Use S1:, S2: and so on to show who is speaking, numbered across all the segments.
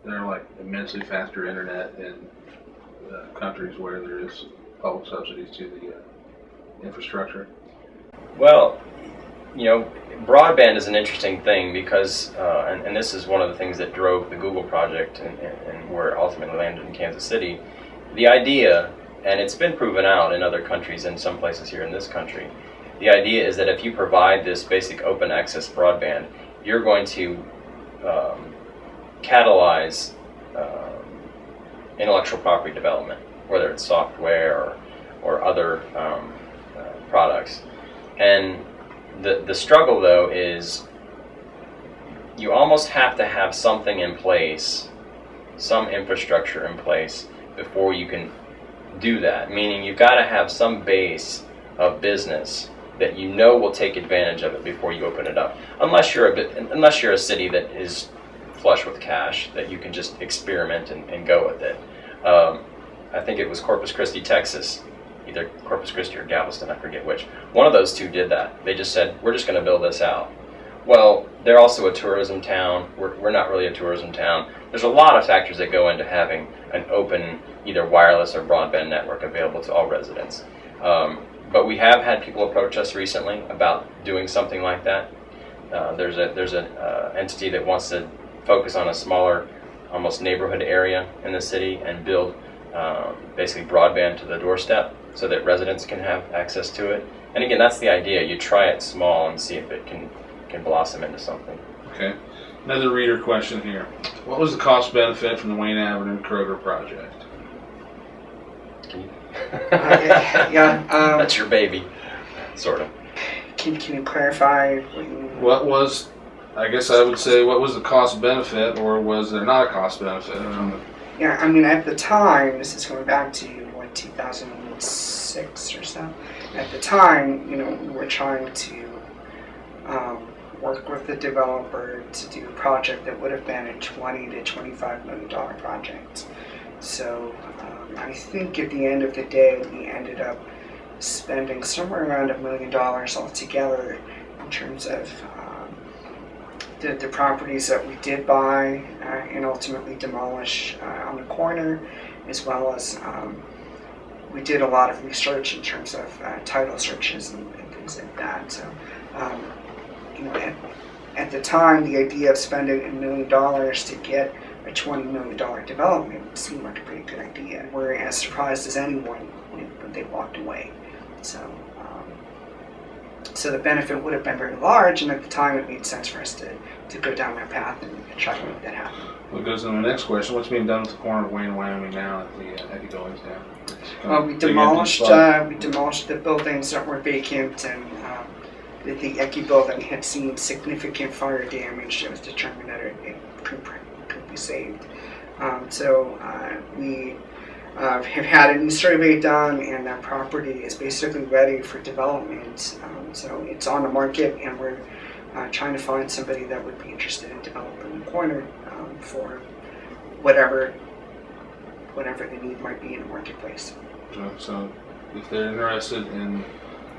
S1: there like immensely faster internet in countries where there is public subsidies to the infrastructure?
S2: Well, broadband is an interesting thing because, and this is one of the things that drove the Google project and where it ultimately landed in Kansas City. The idea, and it's been proven out in other countries and some places here in this country, the idea is that if you provide this basic open access broadband, you're going to catalyze intellectual property development, whether it's software or other products. And the struggle, though, is you almost have to have something in place, some infrastructure in place, before you can do that. Meaning you've got to have some base of business that will take advantage of it before you open it up. Unless you're a city that is flush with cash, that you can just experiment and go with it. I think it was Corpus Christi, Texas. Either Corpus Christi or Galveston, I forget which. One of those two did that. They just said, we're just going to build this out. Well, they're also a tourism town. We're not really a tourism town. There's a lot of factors that go into having an open, either wireless or broadband network available to all residents. But we have had people approach us recently about doing something like that. There's an entity that wants to focus on a smaller, almost neighborhood area in the city and build basically broadband to the doorstep, so that residents can have access to it. And again, that's the idea. You try it small and see if it can blossom into something.
S1: Okay. Another reader question here. What was the cost benefit from the Wayne Avenue Kroger project?
S2: That's your baby, sort of.
S3: Can you clarify
S1: what was, I guess I would say, what was the cost benefit, or was there not a cost benefit? I don't know.
S3: Yeah, I mean, at the time, this is going back to 2006 or so. At the time, we were trying to work with the developer to do a project that would have been a $20 to $25 million project. So I think at the end of the day, we ended up spending somewhere around $1 million altogether in terms of the properties that we did buy and ultimately demolish on the corner, as well as we did a lot of research in terms of title searches and things like that. So, at the time, the idea of spending $1 million to get a $20 million development seemed like a pretty good idea. We're as surprised as anyone when they walked away. So the benefit would have been very large, and at the time it made sense for us to go down that path and try to make that happen.
S1: Well, goes to the next question. What's being done with the corner of Wayne and Wyoming now at the buildings down?
S3: We demolished the buildings that were vacant, and the Eki building had seen significant fire damage. It was determined that it could be saved. We have had a new survey done, and that property is basically ready for development. So it's on the market, and we're trying to find somebody that would be interested in developing the corner for whatever the need might be in the marketplace.
S1: So if they're interested in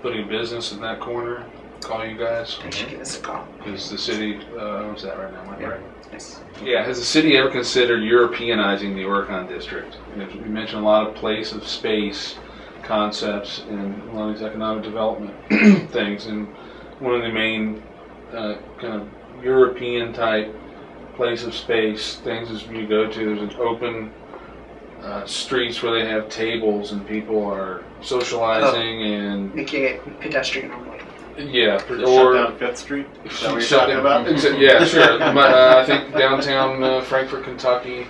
S1: putting a business in that corner, call you guys.
S3: They should give us a call.
S1: Because the city owns that right now, am I right?
S3: Yes.
S1: Yeah, has the city ever considered Europeanizing the Oregon district? You mentioned a lot of place of space concepts in a lot of these economic development things, and one of the main kind of European type place of space things is you go to, there's an open streets where they have tables and people are socializing and
S3: making it pedestrian only.
S1: Yeah,
S4: or shut down 5th Street. Is that what you're talking about?
S1: Yeah, sure. I think downtown Frankfort, Kentucky,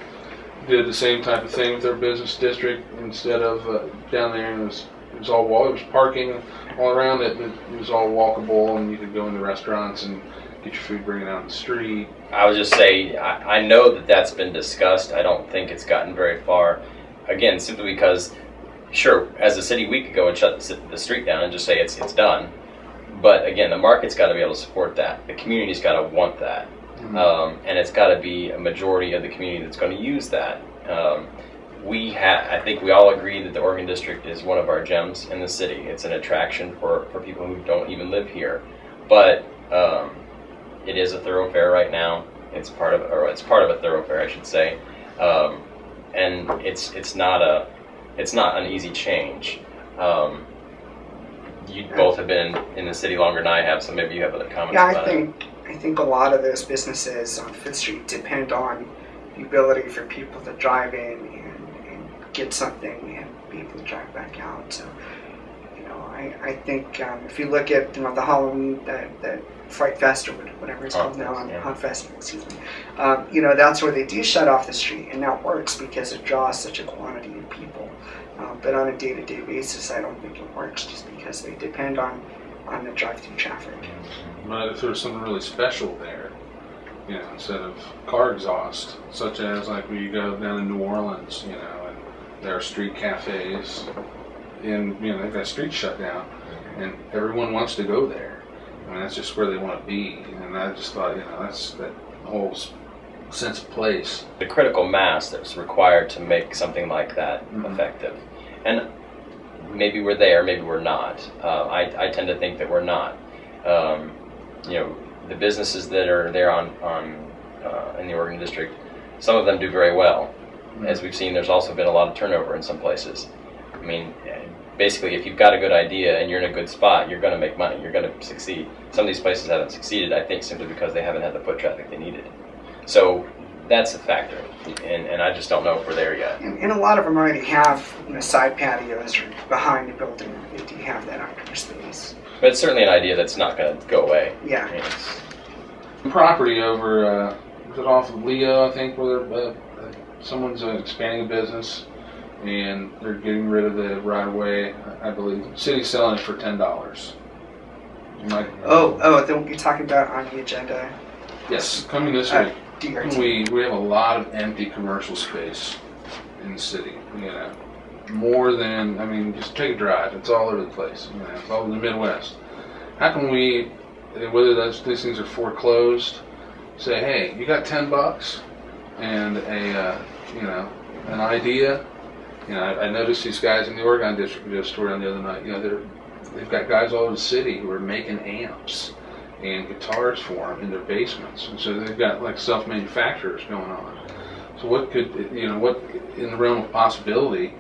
S1: did the same type of thing with their business district. Instead of down there, and it was all it was parking all around it, but it was all walkable, and you could go into restaurants and get your food, bring it out on the street.
S2: I would just say I know that that's been discussed. I don't think it's gotten very far. Again, simply because, sure, as a city we could go and shut the street down and just say it's done. But again, the market's got to be able to support that. The community's got to want that. Mm-hmm. And it's got to be a majority of the community that's going to use that. I think we all agree that the Oregon District is one of our gems in the city. It's an attraction for people who don't even live here. But it is a thoroughfare right now. It's part of a thoroughfare, I should say, and it's not an easy change. You both have been in the city longer than I have, so maybe you have other comments about it.
S3: I think a lot of those businesses on Fifth Street depend on the ability for people to drive in and get something and be able to drive back out. So, I think if you look at the Halloween, that Fright Fest or whatever it's called now, Haunt Fest, excuse me, that's where they do shut off the street, and that works because it draws such a quantity of people. But on a day-to-day basis, I don't think it works just because they depend on the drive-through traffic.
S1: But if there's something really special there, instead of car exhaust, such as like when you go down in New Orleans, and there are street cafes, and they've got streets shut down, and everyone wants to go there. I mean, that's just where they want to be, and I just thought, that's that whole sense of place.
S2: The critical mass that's required to make something like that effective, and maybe we're there, maybe we're not. I tend to think that we're not. The businesses that are there in the Oregon district, some of them do very well. As we've seen, there's also been a lot of turnover in some places. I mean, basically, if you've got a good idea and you're in a good spot, you're going to make money. You're going to succeed. Some of these places haven't succeeded, I think, simply because they haven't had the foot traffic they needed. So that's a factor, and I just don't know if we're there yet.
S3: And a lot of them already have side patios or behind the building. They do have that outdoor space.
S2: But it's certainly an idea that's not going to go away.
S3: Yeah.
S2: I mean,
S1: Property over, is it off of Leo, I think, where someone's expanding a business, and they're getting rid of the right-of-way, I believe. The city's selling it for $10.
S3: You're talking about on the agenda?
S1: Yes, coming this week.
S3: DRT.
S1: We have a lot of empty commercial space in the city, more than, just take a drive, it's all over the place, it's all in the Midwest. How can we, whether these things are foreclosed, say, hey, you got $10 and an idea? I noticed these guys in the Oregon district we just toured on the other night, they've got guys all over the city who are making amps and guitars for them in their basements, and so they've got like self-manufacturers going on. So what could, what in the realm of possibility,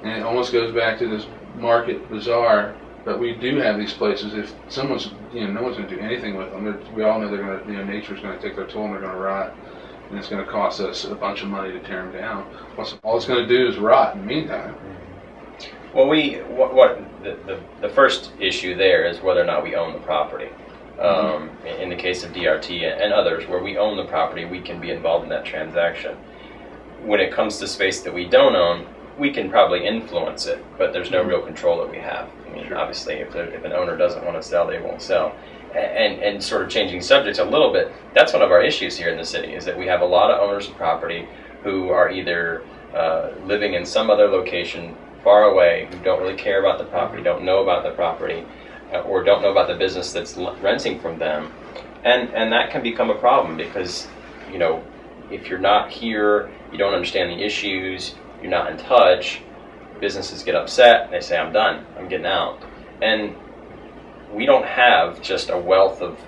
S1: and it almost goes back to this market bazaar, but we do have these places. If someone's, no one's going to do anything with them. We all know they're going to, nature's going to take their toll and they're going to rot, and it's going to cost us a bunch of money to tear them down. All it's going to do is rot in the meantime.
S2: Well, the first issue there is whether or not we own the property. In the case of DRT and others, where we own the property, we can be involved in that transaction. When it comes to space that we don't own, we can probably influence it, but there's no real control that we have. I mean, obviously, if an owner doesn't want to sell, they won't sell. And sort of changing subjects a little bit, that's one of our issues here in the city, is that we have a lot of owners of property who are either living in some other location far away, who don't really care about the property, don't know about the property, or don't know about the business that's renting from them. And that can become a problem because, if you're not here, you don't understand the issues, you're not in touch, businesses get upset, they say, I'm done, I'm getting out. And we don't have just a wealth of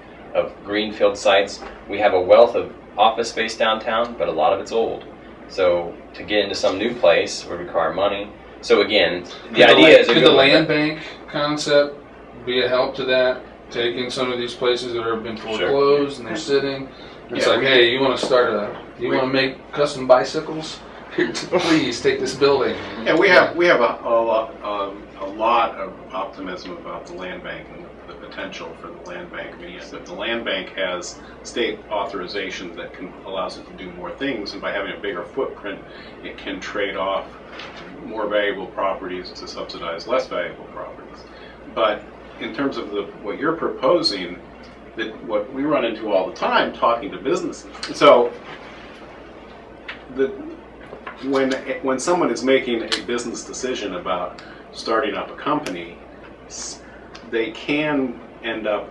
S2: greenfield sites. We have a wealth of office space downtown, but a lot of it's old. So to get into some new place would require money. So again, the idea is...
S1: Could the land bank concept be a help to that? Taking some of these places that have been foreclosed and they're sitting. It's hey, you want to make custom bicycles? Please take this building.
S4: Yeah, we have a lot of optimism about the land bank and the potential for the land bank. I mean, yes, if the land bank has state authorization that allows it to do more things, and by having a bigger footprint, it can trade off more valuable properties to subsidize less valuable properties. But in terms of what you're proposing, that what we run into all the time talking to businesses. So when someone is making a business decision about starting up a company, they can end up,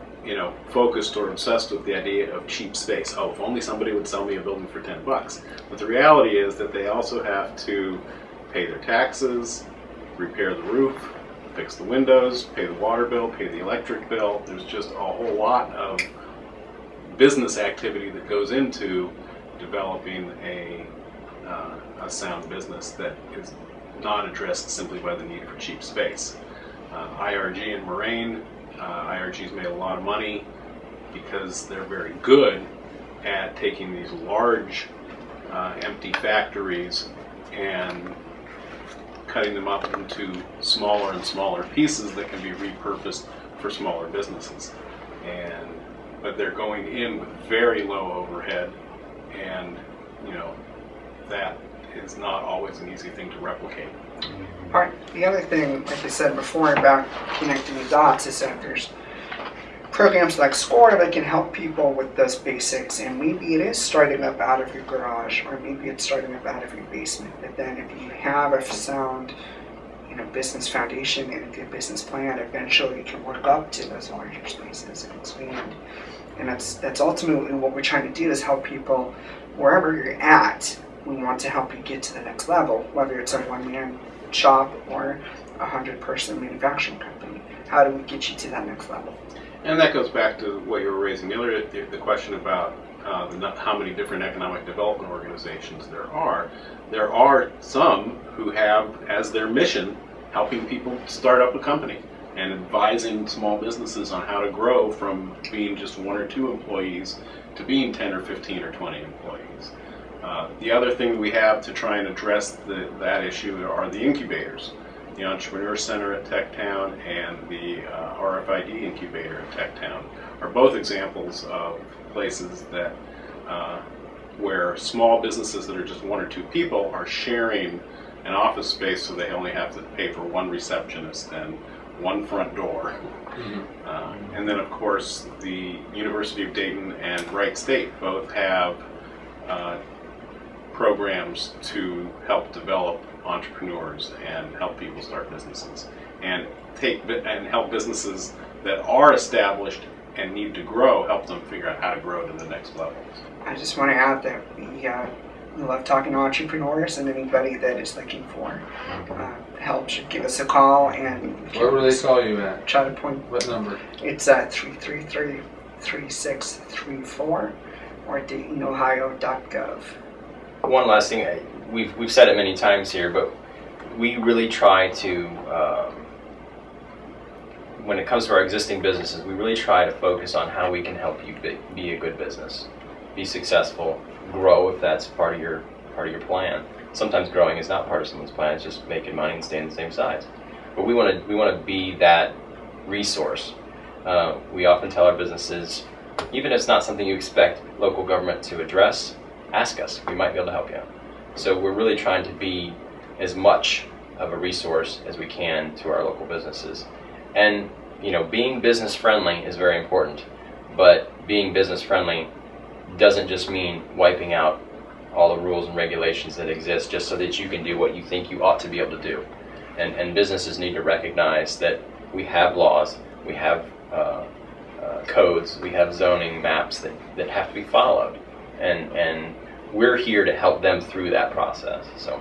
S4: focused or obsessed with the idea of cheap space. Oh, if only somebody would sell me a building for $10. But the reality is that they also have to pay their taxes, repair the roof, fix the windows, pay the water bill, pay the electric bill. There's just a whole lot of business activity that goes into developing a sound business that is not addressed simply by the need for cheap space. IRG and Moraine, IRG's made a lot of money because they're very good at taking these large empty factories and cutting them up into smaller and smaller pieces that can be repurposed for smaller businesses. But they're going in with very low overhead, and that is not always an easy thing to replicate.
S3: All right. The other thing, like I said before, about connecting the dots is that there's programs like SCORE that can help people with those basics, and maybe it is starting up out of your garage, or maybe it's starting up out of your basement. But then if you have a sound business foundation and a good business plan, eventually you can work up to those larger spaces and expand. And that's ultimately what we're trying to do, is help people wherever you're at. We want to help you get to the next level, whether it's a one-man shop or a 100-person manufacturing company. How do we get you to that next level?
S4: And that goes back to what you were raising earlier, the question about how many different economic development organizations there are. There are some who have as their mission helping people start up a company and advising small businesses on how to grow from being just 1 or 2 employees to being 10 or 15 or 20 employees. The other thing we have to try and address that issue are the incubators. The Entrepreneur Center at TechTown and the RFID Incubator at TechTown are both examples of places that where small businesses that are just 1 or 2 people are sharing an office space, so they only have to pay for 1 receptionist and 1 front door. Mm-hmm. And then, of course, the University of Dayton and Wright State both have programs to help develop entrepreneurs and help people start businesses, and help businesses that are established and need to grow, help them figure out how to grow to the next level.
S3: I just want to add that we love talking to entrepreneurs, and anybody that is looking for help should give us a call. And
S1: where will they call you at?
S3: Try to point.
S1: What number?
S3: It's at 333-3634 or DaytonOhio.gov.
S2: One last thing, we've said it many times here, but we really try to, when it comes to our existing businesses, we really try to focus on how we can help you be a good business, be successful, grow if that's part of your plan. Sometimes growing is not part of someone's plan; it's just making money and staying the same size. But we want to be that resource. We often tell our businesses, even if it's not something you expect local government to address, ask us. We might be able to help you out. So we're really trying to be as much of a resource as we can to our local businesses. And being business friendly is very important, but being business friendly doesn't just mean wiping out all the rules and regulations that exist just so that you can do what you think you ought to be able to do. And businesses need to recognize that we have laws, we have codes, we have zoning maps that have to be followed. And we're here to help them through that process. So